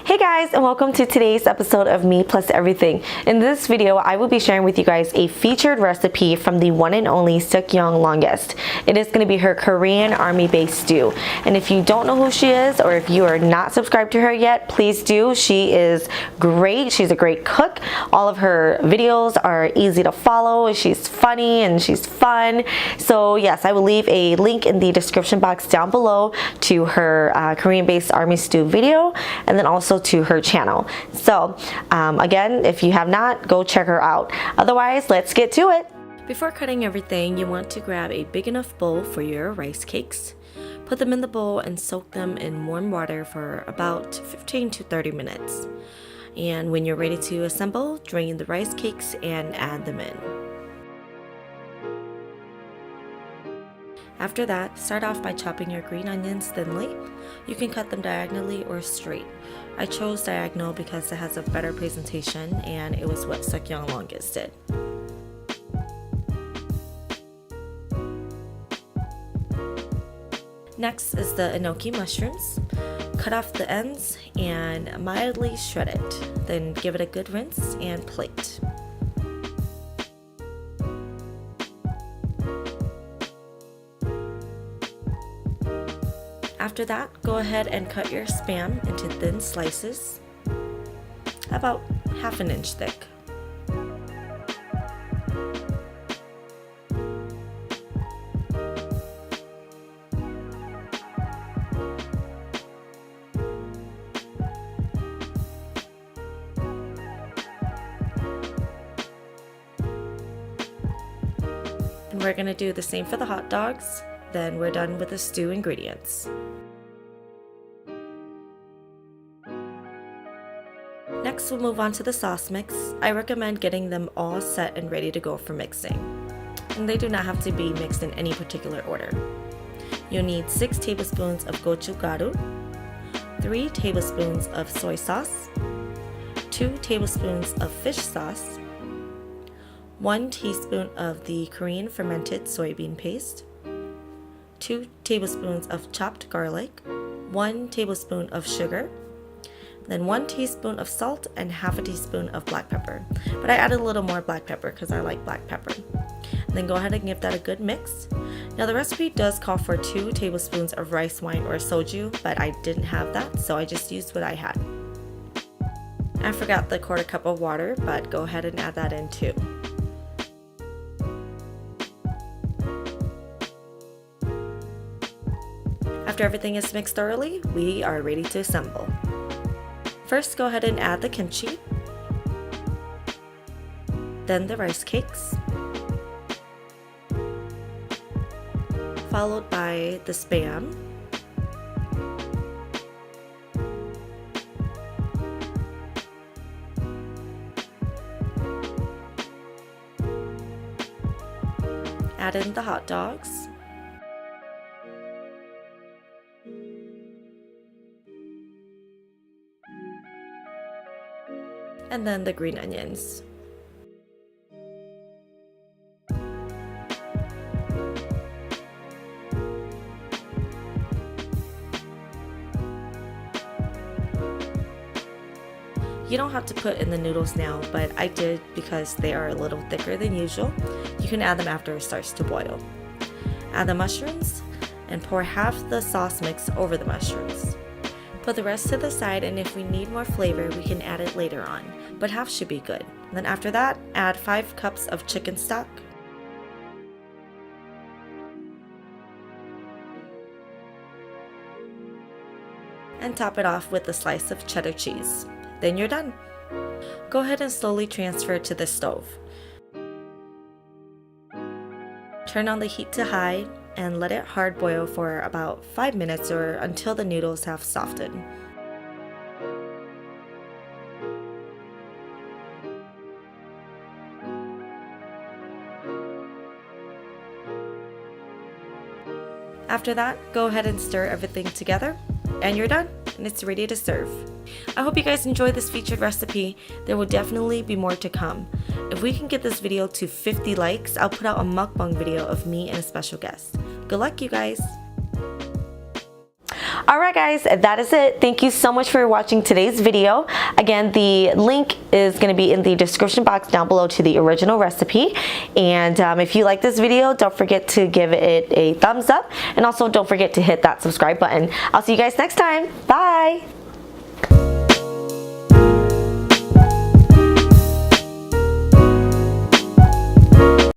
Hey guys, and welcome to today's episode of Me Plus Everything. In this video, I will be sharing with you guys a featured recipe from the one and only Seonkyoung Longest. It is going to be her Korean army-based stew. And if you don't know who she is, or if you are not subscribed to her yet, please do. She is great. She's a great cook. All of her videos are easy to follow. She's funny and she's fun. So yes, I will leave a link in the description box down below to her Korean-based army stew video, and then also to her channel. So again, if you have not, go check her out. Otherwise, let's get to it. Before cutting everything, you want to grab a big enough bowl for your rice cakes. Put them in the bowl and soak them in warm water for about 15 to 30 minutes. And when you're ready to assemble, drain the rice cakes and add them in. After that, start off by chopping your green onions thinly. You can cut them diagonally or straight. I chose diagonal because it has a better presentation and it was what Seonkyoung Longest did. Next is the Enoki Mushrooms. Cut off the ends and mildly shred it. Then give it a good rinse and plate. After that, go ahead and cut your Spam into thin slices, about ½ inch thick. And we're going to do the same for the hot dogs. Then we're done with the stew ingredients. Next, we'll move on to the sauce mix. I recommend getting them all set and ready to go for mixing. And they do not have to be mixed in any particular order. You'll need 6 tablespoons of gochugaru, 3 tablespoons of soy sauce, 2 tablespoons of fish sauce, 1 teaspoon of the Korean fermented soybean paste, 2 tablespoons of chopped garlic, 1 tablespoon of sugar, then 1 teaspoon of salt and ½ teaspoon of black pepper. But I added a little more black pepper because I like black pepper. Then go ahead and give that a good mix. Now the recipe does call for 2 tablespoons of rice wine or soju, but I didn't have that, so I just used what I had. I forgot the ¼ cup of water, but go ahead and add that in too. After everything is mixed thoroughly, we are ready to assemble. First, go ahead and add the kimchi, then the rice cakes, followed by the Spam, add in the hot dogs, and then the green onions. You don't have to put in the noodles now, but I did because they are a little thicker than usual. You can add them after it starts to boil. Add the mushrooms and pour half the sauce mix over the mushrooms. Put the rest to the side, and if we need more flavor, we can add it later on, but half should be good. Then after that, add 5 cups of chicken stock, and top it off with a slice of cheddar cheese. Then you're done. Go ahead and slowly transfer it to the stove. Turn on the heat to high and let it hard boil for about 5 minutes or until the noodles have softened. After that, go ahead and stir everything together, and you're done, and it's ready to serve. I hope you guys enjoyed this featured recipe. There will definitely be more to come. If we can get this video to 50 likes, I'll put out a mukbang video of me and a special guest. Good luck, you guys! Alright guys, that is it. Thank you so much for watching today's video. Again, the link is going to be in the description box down below to the original recipe. And if you like this video, don't forget to give it a thumbs up. And also don't forget to hit that subscribe button. I'll see you guys next time. Bye!